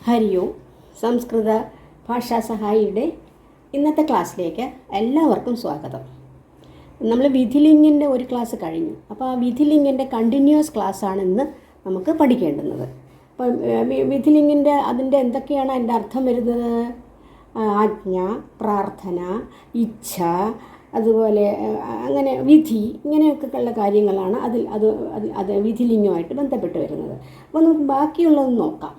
ഹരി ഓം. സംസ്കൃത ഭാഷാ സഹായിയുടെ ഇന്നത്തെ ക്ലാസ്സിലേക്ക് എല്ലാവർക്കും സ്വാഗതം. നമ്മൾ വിധിലിംഗിൻ്റെ ഒരു ക്ലാസ് കഴിഞ്ഞു. അപ്പോൾ ആ വിധിലിംഗിൻ്റെ കണ്ടിന്യൂസ് ക്ലാസ്സാണ് ഇന്ന് നമുക്ക് പഠിക്കേണ്ടുന്നത്. അപ്പം വിധിലിംഗിൻ്റെ അതിൻ്റെ എന്തൊക്കെയാണ് അതിൻ്റെ അർത്ഥം വരുന്നത്? ആജ്ഞ, പ്രാർത്ഥന, ഇച്ഛ, അതുപോലെ അങ്ങനെ വിധി, ഇങ്ങനെയൊക്കെ ഉള്ള കാര്യങ്ങളാണ് അത് വിധിലിംഗമായിട്ട് ബന്ധപ്പെട്ട് വരുന്നത്. അപ്പോൾ നമുക്ക് ബാക്കിയുള്ളത് നോക്കാം.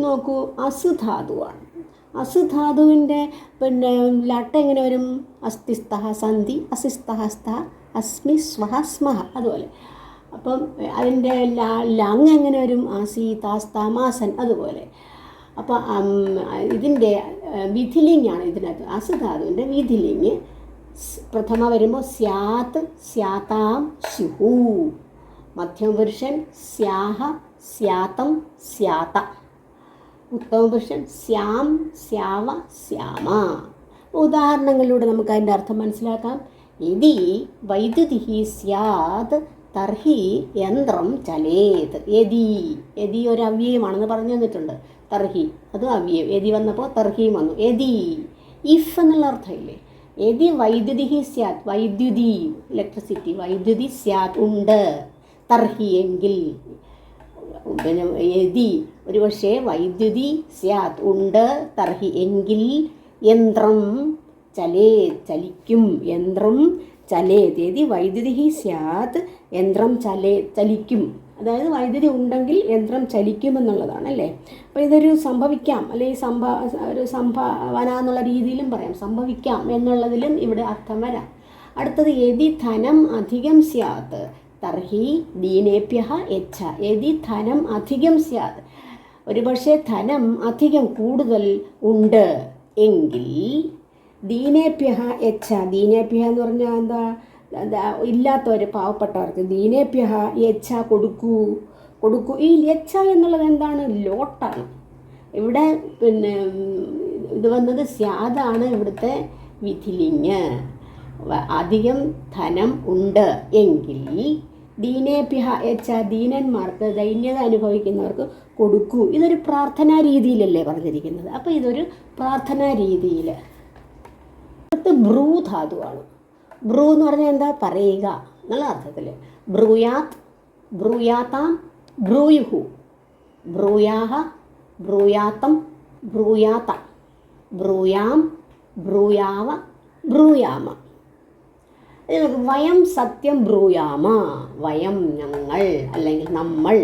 നോക്കൂ, അസുധാതുവാണ്. അസുധാതുവിൻ്റെ ലട്ട എങ്ങനെ വരും? അസ്ഥിസ്തഹ സന്ധി, അസിസ്തഹ സ്തഹ, അസ്മി സ്വഹ സ്മഹ, അതുപോലെ. അപ്പം അതിൻ്റെ ലങ് എങ്ങനെ വരും? ആസീതാസ്താമാസൻ, അതുപോലെ. അപ്പോൾ ഇതിൻ്റെ വിധിലിംഗാണ് ഇതിനകത്ത്. അസുധാതുവിൻ്റെ വിധിലിംഗ് പ്രഥമ വരുമ്പോൾ സ്യാത്, സ്യാതാം, സ്യുഹു. മധ്യമപുരുഷൻ സ്യാഹ, സ്യാതം, സ്യാത. ഉത്തമപുരുഷൻ സ്യാം, സ്യാവ, സ്യാമ. ഉദാഹരണങ്ങളിലൂടെ നമുക്ക് അതിൻ്റെ അർത്ഥം മനസ്സിലാക്കാം. യദി വൈദ്യുതി സ്യാത് തർഹി യന്ത്രം ചലേത്. യദി ഒരു അവ്യയമാണെന്ന് പറഞ്ഞു തന്നിട്ടുണ്ട്. തർഹി അതും അവ്യയം. യദി വന്നപ്പോൾ തർഹിയും വന്നു. യദി ഇഫ് എന്നുള്ള അർത്ഥമില്ലേ? യദി വൈദ്യുതി സ്യാത്, വൈദ്യുതി ഇലക്ട്രിസിറ്റി, വൈദ്യുതി സ്യാത് ഉണ്ട്, തർഹി എങ്കിൽ. പിന്നെ യദി ഒരു പക്ഷേ വൈദ്യുതി സ്യാത് ഉണ്ട്, തർഹി എങ്കിൽ, യന്ത്രം ചലേത് ചലിക്കും, യന്ത്രം ചലേത്. യദി വൈദ്യുതി സ്യാത് യന്ത്രം ചലിക്കും. അതായത് വൈദ്യുതി ഉണ്ടെങ്കിൽ യന്ത്രം ചലിക്കുമെന്നുള്ളതാണ് അല്ലേ. അപ്പോൾ ഇതൊരു സംഭവിക്കാം, അല്ലെങ്കിൽ ഒരു സംഭാവന എന്നുള്ള രീതിയിലും പറയാം. സംഭവിക്കാം എന്നുള്ളതിലും ഇവിടെ അർത്ഥം വരാം. അടുത്തത് യദി ധനം അധികം സ്യാത് തർഹി ദീനേഭ്യഃ യച്ഛ. യദി ധനം അധികം സ്യാത്, ഒരുപക്ഷെ ധനം അധികം കൂടുതൽ ഉണ്ട് എങ്കിൽ, ദീനേഭ്യഃ യച്ഛ. ദീനേഭ്യഃ എന്ന് പറഞ്ഞാൽ എന്താ? ഇല്ലാത്തവർ, പാവപ്പെട്ടവർക്ക് ദീനേഭ്യഃ യച്ഛ, കൊടുക്കൂ. ഈ യച്ഛ എന്നുള്ളത് എന്താണ്? ലോട്ടാണ്. ഇവിടെ ഇത് വന്നത് സ്യാദാണ് ഇവിടുത്തെ വിധിലിംഗ്. അധികം ധനം ഉണ്ട് എങ്കിൽ ദീനേഭ്യഃ യച്ഛ, ദീനന്മാർക്ക്, ദൈന്യത അനുഭവിക്കുന്നവർക്ക് കൊടുക്കൂ. ഇതൊരു പ്രാർത്ഥനാ രീതിയിലല്ലേ പറഞ്ഞിരിക്കുന്നത്. അപ്പോൾ ഇതൊരു പ്രാർത്ഥനാ രീതിയിൽ. അടുത്ത് ബ്രൂ ധാതുവാണ്. ബ്രൂ എന്ന് പറഞ്ഞാൽ എന്താ? പറയുക എന്നുള്ള അർത്ഥത്തിൽ. ബ്രൂയാത്, ബ്രൂയാതാം, ബ്രൂയുഹു, ബ്രൂയാഹ, ബ്രൂയാത്തം, ബ്രൂയാത, ബ്രൂയാം, ബ്രൂയാവ, ബ്രൂയാമ. വയം സത്യം ബ്രൂയാമ. വയം ഞങ്ങൾ, അല്ലെങ്കിൽ നമ്മൾ,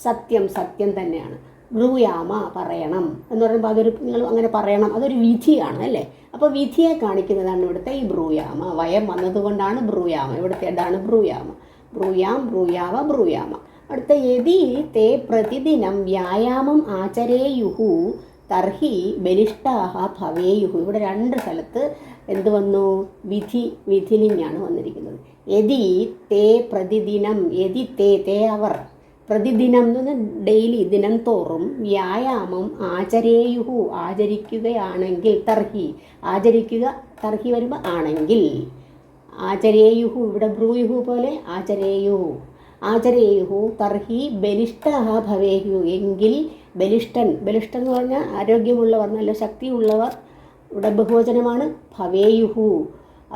സത്യം തന്നെയാണ്. ബ്രൂയാമ പറയണം എന്ന് പറയുമ്പോൾ അതൊരു, നിങ്ങൾ അങ്ങനെ പറയണം, അതൊരു വിധിയാണ് അല്ലേ. അപ്പോൾ വിധിയെ കാണിക്കുന്നതാണ് ഇവിടുത്തെ ഈ ബ്രൂയാമ. വയം വന്നതുകൊണ്ടാണ് ബ്രൂയാമ. ഇവിടുത്തെ എന്താണ്? ബ്രൂയാമ. ബ്രൂയാം, ബ്രൂയാവ, ബ്രൂയാമ. അടുത്ത യദി തേ പ്രതിദിനം വ്യായാമം ആചരേയുഹു തർഹി ബലിഷ്ഠാഹ ഭവേയുഹു. ഇവിടെ രണ്ട് സ്ഥലത്ത് എന്ത് വന്നു? വിധിലിംഗാണ് വന്നിരിക്കുന്നത്. യദി തേ പ്രതിദിനം, യദി തേ അവർ, പ്രതിദിനം എന്ന് പറഞ്ഞാൽ ഡെയിലി, ദിനം തോറും, വ്യായാമം ആചരേയുഹു ആചരിക്കുകയാണെങ്കിൽ, തർഹി വരുമ്പോൾ ആണെങ്കിൽ, ആചരേയുഹു ഇവിടെ ബ്രൂയുഹു പോലെ ആചരേയുഹു തർഹി ബലിഷ്ഠഃ ഭവേഹു എങ്കിൽ, ബലിഷ്ഠൻ എന്ന് പറഞ്ഞാൽ ആരോഗ്യമുള്ളവർ, നല്ല ശക്തിയുള്ളവർ. ഇവിടെ ബഹുവചനമാണ്. ഭവേയുഹു,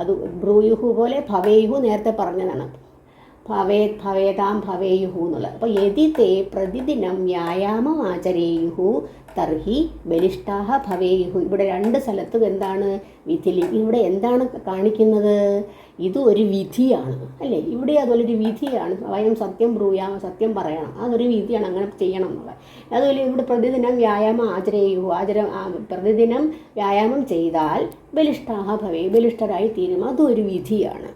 അത് ബ്രൂയുഹു പോലെ ഭവേയുഹു നേരത്തെ പറഞ്ഞതാണ്. ഭവേതാം ഭവേയുഹു എന്നുള്ളത്. അപ്പോൾ യദി തേ പ്രതിദിനം വ്യായാമം ആചരേയുഹു തർഹി ബലിഷ്ഠാഹ ഭവേയുഹു. ഇവിടെ രണ്ട് സ്ഥലത്തും എന്താണ്? വിധിലിംഗം. ഇവിടെ എന്താണ് കാണിക്കുന്നത്? ഇത് ഒരു വിധിയാണ് അല്ലേ. ഇവിടെ അതുപോലൊരു വിധിയാണ്. വയം സത്യം ബ്രൂയാമ, സത്യം പറയണം, അതൊരു വിധിയാണ്, അങ്ങനെ ചെയ്യണം എന്നുള്ളത്. അതുപോലെ ഇവിടെ പ്രതിദിനം വ്യായാമം ആചരേയുഹു, പ്രതിദിനം വ്യായാമം ചെയ്താൽ ബലിഷ്ഠാഹ ഭവേ, ബലിഷ്ഠരായി തീരും, അതും ഒരു വിധിയാണ്.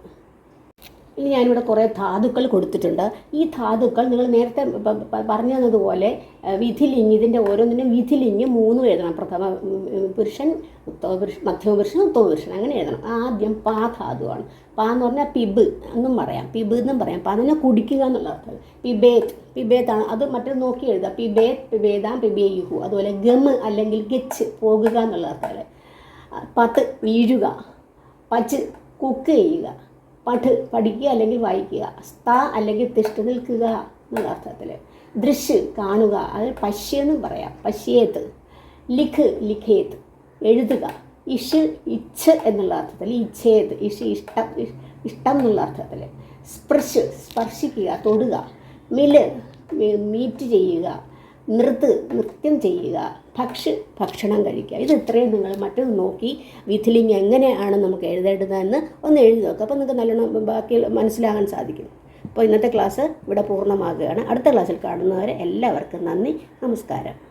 ഇനി ഞാനിവിടെ കുറേ ധാതുക്കൾ കൊടുത്തിട്ടുണ്ട്. ഈ ധാതുക്കൾ നിങ്ങൾ നേരത്തെ പറഞ്ഞു തന്നതുപോലെ വിധിലിംഗ്, ഇതിൻ്റെ ഓരോന്നിനും വിധിലിംഗ് 3 എഴുതണം. പ്രഥമ പുരുഷൻ, മധ്യമപുരുഷൻ, ഉത്തമപുരുഷൻ, അങ്ങനെ എഴുതണം. ആദ്യം പാ ധാതുവാണ്. പാ എന്ന് പറഞ്ഞാൽ പിബ് എന്നും പറയാം, പിബ് എന്നും പറയാം. പാ എന്ന് പറഞ്ഞാൽ കുടിക്കുക എന്നുള്ള അർത്ഥം. പിബേത്താണ്. അത് മറ്റൊരു നോക്കി എഴുതുക. പിബേതാം, പിബേയുഹു. അതുപോലെ ഗമ് അല്ലെങ്കിൽ ഗച്ച്, പോകുക എന്നുള്ള അർത്ഥത്തിൽ. പത്ത് വീഴുക, പച്ച് കുക്ക് ചെയ്യുക, പഠിക്കുക അല്ലെങ്കിൽ വായിക്കുക, സ്ത അല്ലെങ്കിൽ തിഷ്ഠ നിൽക്കുക എന്നുള്ള അർത്ഥത്തിൽ. ദൃശ്യ കാണുക, അത് പശ്യെന്നും പറയാം, പശ്യേത്ത്. ലിഖ് ലിഖേത് എഴുതുക. ഇഷ് ഇച്ഛ് എന്നുള്ള അർത്ഥത്തിൽ, ഇച്ഛേത് ഇഷ് ഇഷ്ടം ഇഷ്ടം എന്നുള്ള അർത്ഥത്തിൽ. സ്പൃശ് സ്പർശിക്കുക തൊടുക. മില് മീറ്റ് ചെയ്യുക. നൃത്യം ചെയ്യുക. ഭക്ഷണം കഴിക്കുക. ഇത് ഇത്രയും നിങ്ങൾ മറ്റൊന്ന് നോക്കി വിധിലിംഗം എങ്ങനെയാണ് നമുക്ക് എഴുതേണ്ടതെന്ന് ഒന്ന് എഴുതി നോക്കുക. അപ്പോൾ നിങ്ങൾക്ക് നല്ലോണം ബാക്കി മനസ്സിലാകാൻ സാധിക്കും. അപ്പോൾ ഇന്നത്തെ ക്ലാസ് ഇവിടെ പൂർണ്ണമാകുകയാണ്. അടുത്ത ക്ലാസ്സിൽ കാണുന്നവരെ എല്ലാവർക്കും നന്ദി, നമസ്കാരം.